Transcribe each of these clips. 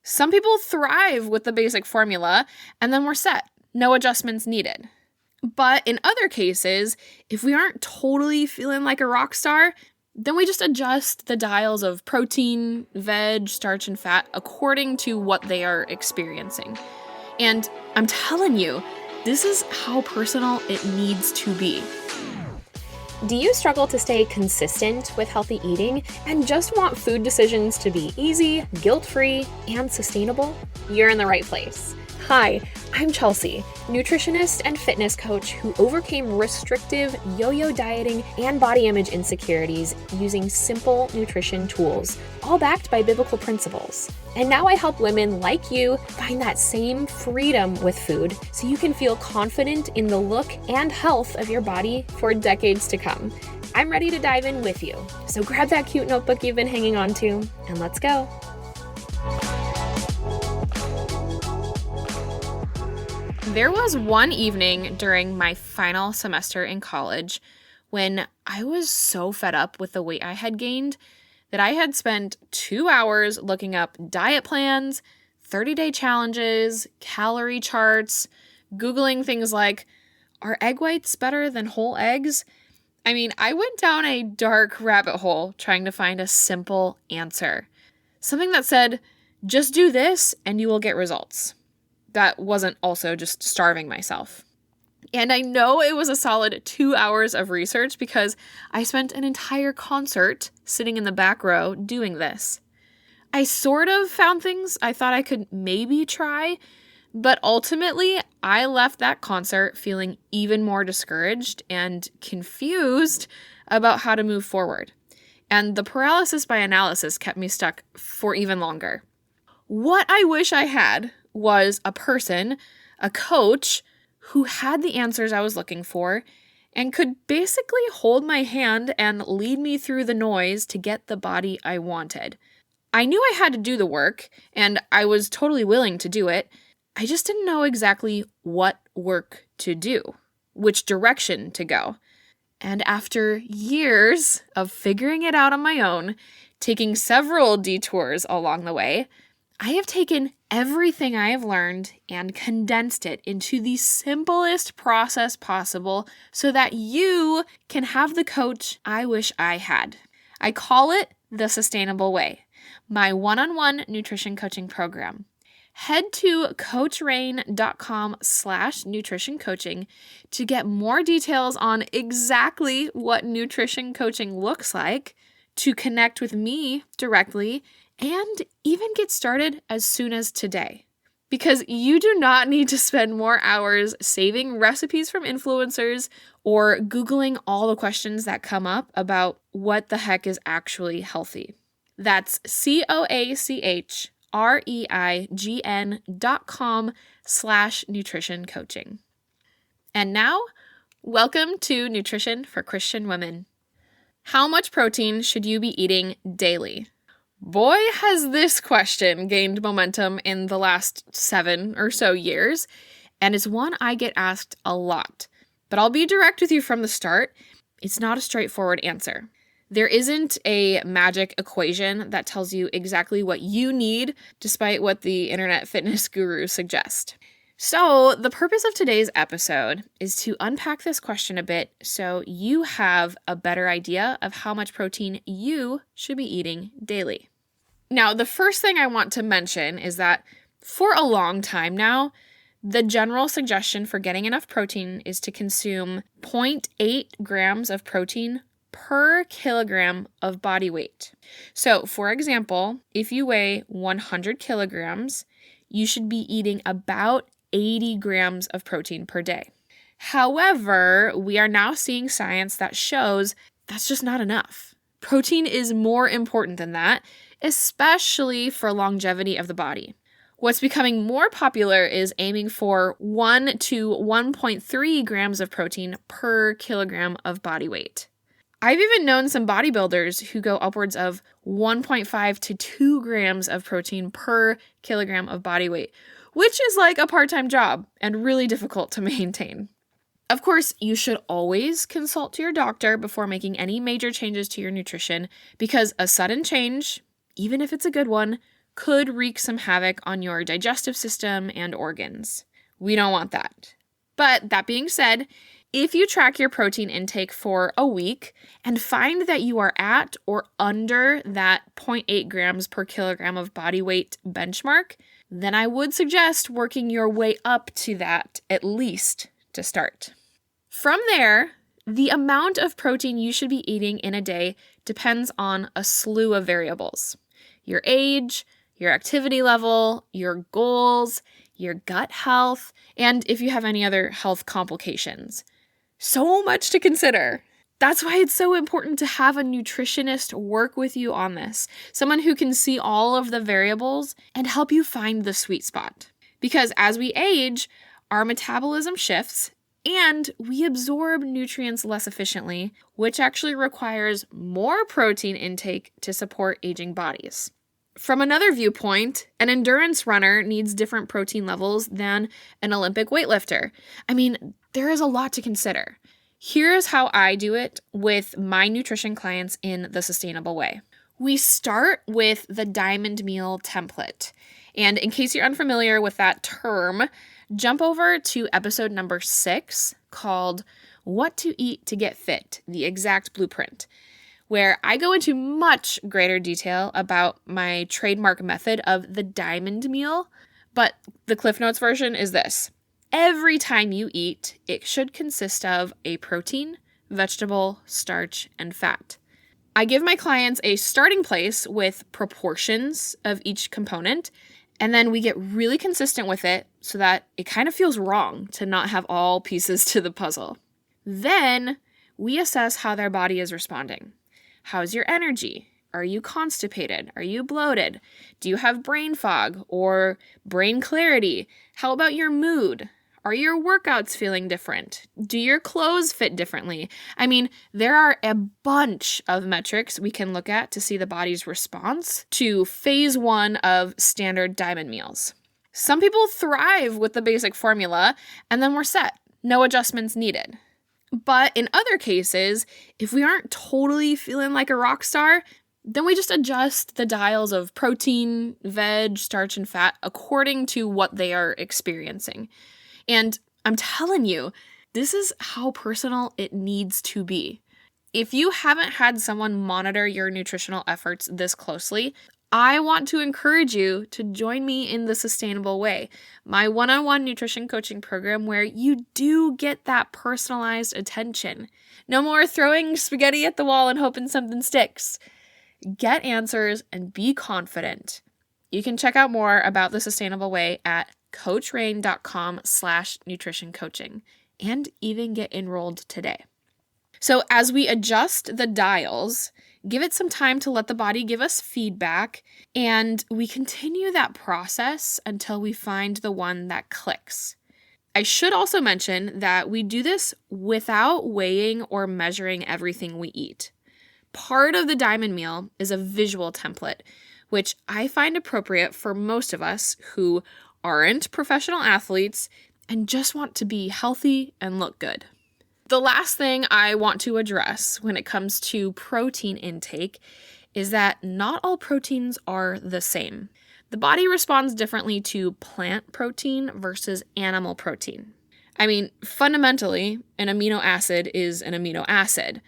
Some people thrive with the basic formula, and then we're set. No adjustments needed. But in other cases, if we aren't totally feeling like a rock star, then we just adjust the dials of protein, veg, starch, and fat according to what they are experiencing. And I'm telling you, this is how personal it needs to be. Do you struggle to stay consistent with healthy eating and just want food decisions to be easy, guilt-free, and sustainable? You're in the right place. Hi, I'm Chelsea, nutritionist and fitness coach who overcame restrictive yo-yo dieting and body image insecurities using simple nutrition tools, all backed by biblical principles. And now I help women like you find that same freedom with food so you can feel confident in the look and health of your body for decades to come. I'm ready to dive in with you. So grab that cute notebook you've been hanging on to and let's go. There was one evening during my final semester in college when I was so fed up with the weight I had gained that I had spent 2 hours looking up diet plans, 30-day challenges, calorie charts, Googling things like, are egg whites better than whole eggs? I mean, I went down a dark rabbit hole trying to find a simple answer. Something that said, just do this and you will get results. That wasn't also just starving myself. And I know it was a solid 2 hours of research because I spent an entire concert sitting in the back row doing this. I sort of found things I thought I could maybe try, but ultimately I left that concert feeling even more discouraged and confused about how to move forward. And the paralysis by analysis kept me stuck for even longer. What I wish I had was a person, a coach, who had the answers I was looking for and could basically hold my hand and lead me through the noise to get the body I wanted. I knew I had to do the work, and I was totally willing to do it. I just didn't know exactly what work to do, which direction to go. And after years of figuring it out on my own, taking several detours along the way, I have taken everything I have learned and condensed it into the simplest process possible so that you can have the coach I wish I had. I call it the Sustainable Way, my one-on-one nutrition coaching program. Head to coachrain.com/nutrition coaching to get more details on exactly what nutrition coaching looks like, to connect with me directly, and even get started as soon as today. Because you do not need to spend more hours saving recipes from influencers or Googling all the questions that come up about what the heck is actually healthy. That's coachreign.com/nutrition coaching. And now, welcome to Nutrition for Christian Women. How much protein should you be eating daily? Boy, has this question gained momentum in the last 7 or so years, and it's one I get asked a lot. But I'll be direct with you from the start. It's not a straightforward answer. There isn't a magic equation that tells you exactly what you need, despite what the internet fitness gurus suggest. So the purpose of today's episode is to unpack this question a bit so you have a better idea of how much protein you should be eating daily. Now, the first thing I want to mention is that for a long time now, the general suggestion for getting enough protein is to consume 0.8 grams of protein per kilogram of body weight. So, for example, if you weigh 100 kilograms, you should be eating about 80 grams of protein per day. However, we are now seeing science that shows that's just not enough. Protein is more important than that, especially for longevity of the body. What's becoming more popular is aiming for 1 to 1.3 grams of protein per kilogram of body weight. I've even known some bodybuilders who go upwards of 1.5 to 2 grams of protein per kilogram of body weight, which is like a part-time job and really difficult to maintain. Of course, you should always consult your doctor before making any major changes to your nutrition because a sudden change, even if it's a good one, could wreak some havoc on your digestive system and organs. We don't want that. But that being said, if you track your protein intake for a week and find that you are at or under that 0.8 grams per kilogram of body weight benchmark, then I would suggest working your way up to that at least to start. From there, the amount of protein you should be eating in a day depends on a slew of variables. Your age, your activity level, your goals, your gut health, and if you have any other health complications. So much to consider. That's why it's so important to have a nutritionist work with you on this, someone who can see all of the variables and help you find the sweet spot. Because as we age, our metabolism shifts and we absorb nutrients less efficiently, which actually requires more protein intake to support aging bodies. From another viewpoint, an endurance runner needs different protein levels than an Olympic weightlifter. I mean, there is a lot to consider. Here's how I do it with my nutrition clients in the sustainable way. We start with the diamond meal template. And in case you're unfamiliar with that term, jump over to episode number 6 called What to Eat to Get Fit, the Exact Blueprint, where I go into much greater detail about my trademark method of the diamond meal, but the Cliff Notes version is this. Every time you eat, it should consist of a protein, vegetable, starch, and fat. I give my clients a starting place with proportions of each component, and then we get really consistent with it so that it kind of feels wrong to not have all pieces to the puzzle. Then we assess how their body is responding. How's your energy? Are you constipated? Are you bloated? Do you have brain fog or brain clarity? How about your mood? Are your workouts feeling different? Do your clothes fit differently? I mean, there are a bunch of metrics we can look at to see the body's response to phase 1 of standard diamond meals. Some people thrive with the basic formula, and then we're set. No adjustments needed. But in other cases, if we aren't totally feeling like a rock star, then we just adjust the dials of protein, veg, starch, and fat according to what they are experiencing. And I'm telling you, this is how personal it needs to be. If you haven't had someone monitor your nutritional efforts this closely, I want to encourage you to join me in the Sustainable Way, my one-on-one nutrition coaching program where you do get that personalized attention. No more throwing spaghetti at the wall and hoping something sticks. Get answers and be confident. You can check out more about the Sustainable Way at coachrain.com/nutrition coaching and even get enrolled today. So as we adjust the dials, give it some time to let the body give us feedback, and we continue that process until we find the one that clicks. I should also mention that we do this without weighing or measuring everything we eat. Part of the diamond meal is a visual template, which I find appropriate for most of us who aren't professional athletes and just want to be healthy and look good. The last thing I want to address when it comes to protein intake is that not all proteins are the same. The body responds differently to plant protein versus animal protein. I mean, fundamentally, an amino acid is an amino acid.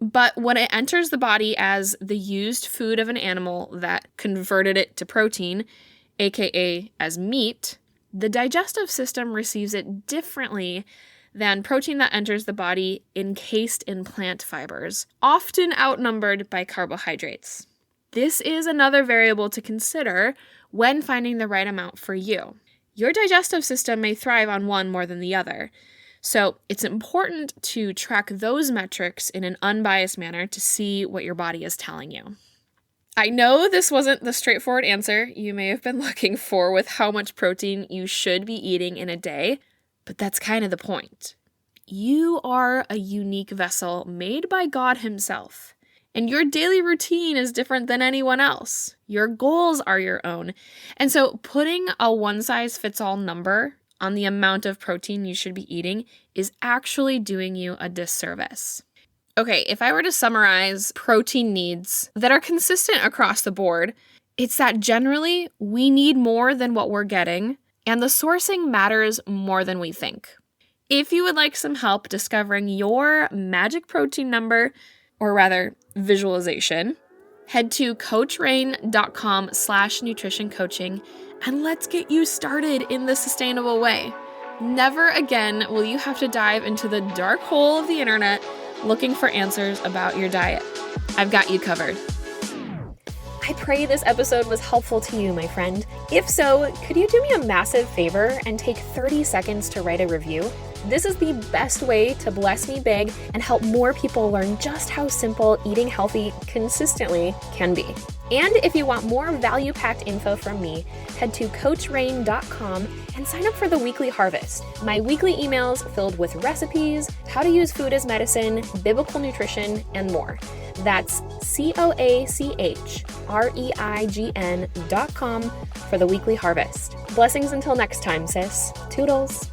But when it enters the body as the used food of an animal that converted it to protein, aka as meat, the digestive system receives it differently than protein that enters the body encased in plant fibers, often outnumbered by carbohydrates. This is another variable to consider when finding the right amount for you. Your digestive system may thrive on one more than the other, so it's important to track those metrics in an unbiased manner to see what your body is telling you. I know this wasn't the straightforward answer you may have been looking for with how much protein you should be eating in a day, but that's kind of the point. You are a unique vessel made by God Himself, and your daily routine is different than anyone else. Your goals are your own, and so putting a one-size-fits-all number on the amount of protein you should be eating is actually doing you a disservice. Okay, if I were to summarize protein needs that are consistent across the board, It's that generally we need more than what we're getting, and the sourcing matters more than we think. If you would like some help discovering your magic protein number, or rather visualization, head to coachrain.com/nutrition coaching and let's get you started in the sustainable way. Never again will you have to dive into the dark hole of the internet looking for answers about your diet. I've got you covered. I pray this episode was helpful to you, my friend. If so, could you do me a massive favor and take 30 seconds to write a review? This is the best way to bless me big and help more people learn just how simple eating healthy consistently can be. And if you want more value-packed info from me, head to coachrain.com and sign up for the Weekly Harvest, my weekly emails filled with recipes, how to use food as medicine, biblical nutrition, and more. That's coachreign.com for the Weekly Harvest. Blessings until next time, sis. Toodles.